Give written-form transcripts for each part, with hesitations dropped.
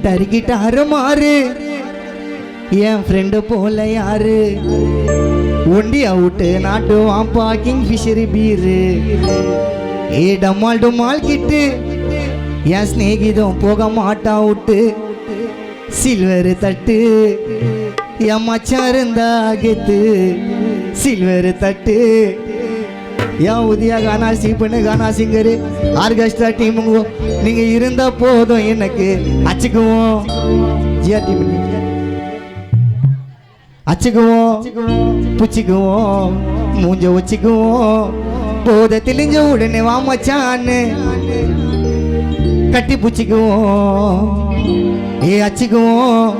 டருக்கிட்டாரு மாறு என் ஃப்ரெண்டு போல யாரு ஒண்டி அவுட்டு நாட்டுவான் பாக்கிங் ஃபிஷரி பீரு டம்மால் டுமால் கிட்டு என் ஸ்நேகிதம் போக மாட்டா விட்டு சில்வர் தட்டு என் மச்சான் இருந்தா கெத்து சில்வர் தட்டு என் உதயா கானா சீப்பனு கானா சிங்கரு ஆர்கெஸ்ட்ரா டீமுங்க நீங்க இருந்தா போதும் எனக்கு அச்சுக்குவோம் ஜிஆர் டீம் அச்சுக்குவோம் புச்சிக்குவோம் மூஞ்ச வச்சுக்குவோம் போத தெளிஞ்ச உடனே வா மச்சான்னு கட்டி புச்சிக்குவோம் அச்சுக்குவோம்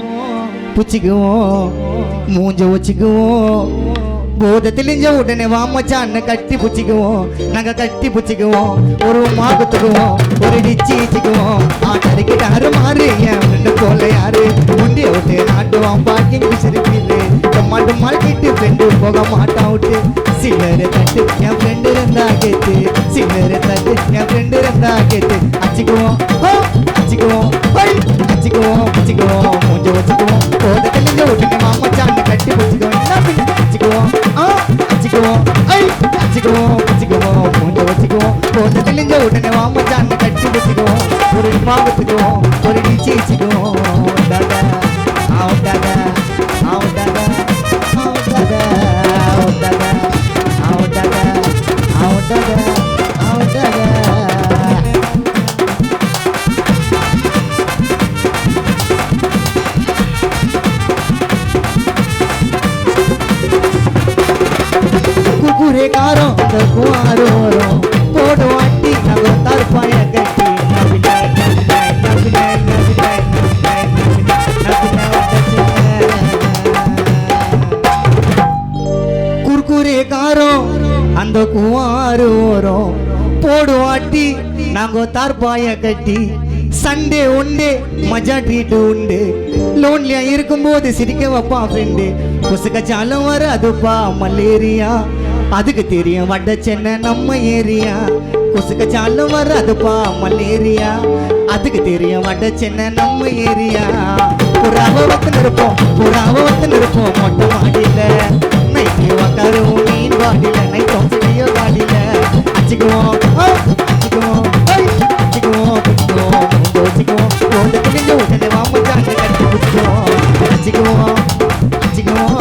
புச்சிக்குவோம் மூஞ்ச வச்சுக்குவோம் போத தெளிஞ்ச உடனே வா மச்சான்னு கட்டி புச்சிக்குவோம் நாங்க கட்டி புச்சிக்குவோம் ஒரு மாகுத்துக்குவோம் ஒரு டிச்சி வச்சுக்குவோம் ஆட்டடிக்கிட்டாரு மாறு என் ஃப்ரெண்டு போல யாரு உண்டி விட்டு நாட்டுவான் பாக்கிங் பிசிறிப்பீரு டம்மாட்டு மாட்டிட்டு ஃப்ரெண்டு போக மாட்டா விட்டு சில்லரு தட்டு என் ஃப்ரெண்டு இருந்தா கேட்டு சில்லரு தட்டு என் ஃப்ரெண்டு இருந்தா கேட்டு அச்சுக்குவோம் அச்சுக்குவோம் அச்சுக்குவோம் வச்சுக்குவோம் மூஞ்ச வச்சுக்குவோம் போத தெளிஞ்ச உடனே வா மச்சான்னு கட்டி புச்சிக்குவோம் அச்சுக்குவோம் அச்சுக்குவோம் அச்சுக்குவோம் வச்சுக்குவோம் மூஞ்ச வச்சுக்குவோம் போத தெளிஞ்ச உடனே வா மச்சான்னு கட்டி புச்சிக்குவோம் ஒரு மாவத்துக்குவோம் ஒரு டிச்சி வச்சுக்குவோம் டாடா ஆவுடாடா ஆவுடாடா ஆவுடாடா ஆவுடாடா ஆவுடாடா ஆவுடாடா ஆவுடாடா குக்குரே காரம் அந்த குவாரோ வரும் போடு வாட்டி நம்ம தற்பாய கட்டி குர்குரே காரம் அந்த குவாரோ வரும் போடு வாட்டி நாங்க தற்பாய கட்டி சண்டே உண்டு மஜா ட்ரீட் உண்டு லோன்லியா இருக்கும்போது சிரிக்க வைப்பா ஃப்ரெண்டு குசுக்கச்சாலும் வர அதுப்பா மலேரியா அதுக்கு தெரியும் வட சென்னை நம்ம ஏரியா குசுக்கச்சாலும் வர அதுப்பா மலேரியா அதுக்கு தெரியும் வட சென்னை நம்ம ஏரியா புறாவை வந்து இருப்போம் மொட்டை மாடியில நைட்டு உக்காருவோம் மீன் வாடியில நைட்டும் செடியோ வாடியில அச்சுக்குவோம் அச்சுக்குவோம் அச்சுக்குவோம் பிடிக்குவோம் வச்சுக்குவோம் போத தெரிஞ்ச உடனே வாமச்சாங்க கட்டி பிடிக்குவோம் அச்சுக்குவோம் அச்சுக்குவோம்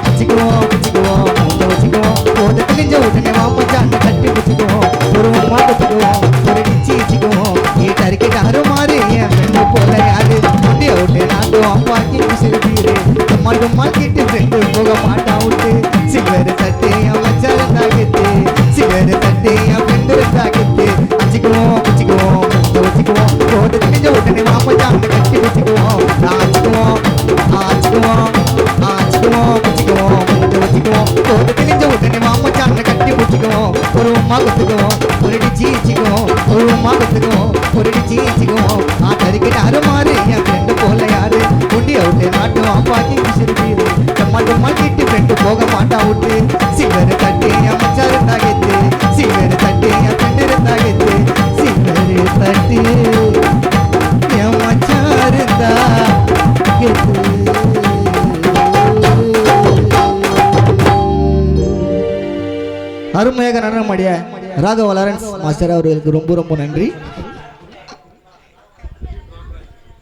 அச்சுக்குவோம் பிடிக்குவோம் வச்சுக்குவோம் போத தெரிஞ்ச உடனே வாமச்சாங்க கட்டி பிடிக்குவோம் ஒரு மாட்டுக்குவோம் ஒரு டிச்சி வச்சுக்குவோம் டருக்கிட்டாரு மாறு என் ஃப்ரெண்டு போல யாரு முடி அவுட்டு நாட்டுவான் பாக்கி விசிறுபீரு டம்மால் டுமால் கிட்டு ஃப்ரெண்டு போக மாட்டா விட்டு சில்வர் தட்டு என் மச்சான் இருந்தா கெத்து சில்வர் தட்டு என் ஃப்ரெண்டு இருந்தா கெத்து அச்சுக்குவோம் பிடிக்குவோம் வச்சுக்குவோம் போத தெரிஞ்ச உடனே வாமச்சாங்க கட்டி வச்சுக்குவோம் ஆச்சுக்குவோம் ஆச்சுக்குவோம் ஆச்சுக்குவோம் பிடிக்குவோம் வச்சுக்குவோம் போத தெரிஞ்ச உடனே வாமச்சாங்க கட்டி பிடிச்சிக்குவோம் ஒரு மாகத்துக்குவோம் ஒரு டிச்சி வச்சுக்குவோம் ஒரு மாகத்துக்குவோம் ஒரு டிச்சி வச்சுக்குவோம் டருக்கிட்டாரு மாறு என் ஃப்ரெண்டு போல யாரு உண்டி அவுட்டு நாட்டுவான் பாக்கி விசிறுபீரு டம்மால் டுமால் கிட்டு ஃப்ரெண்டு போக மாட்டா விட்டு சில்வர் தட்டு என் மச்சான் இருந்தா கெத்து சில்வர் தட்டு என் ஃப்ரெண்டு இருந்தா கெத்து சில்வர் தட்டு என் மச்சான் இருந்தா கெத்து அருமையாக நடனமாடிய ராகவ லாரன்ஸ் மாஸ்டர் அவர்களுக்கு ரொம்ப ரொம்ப நன்றி.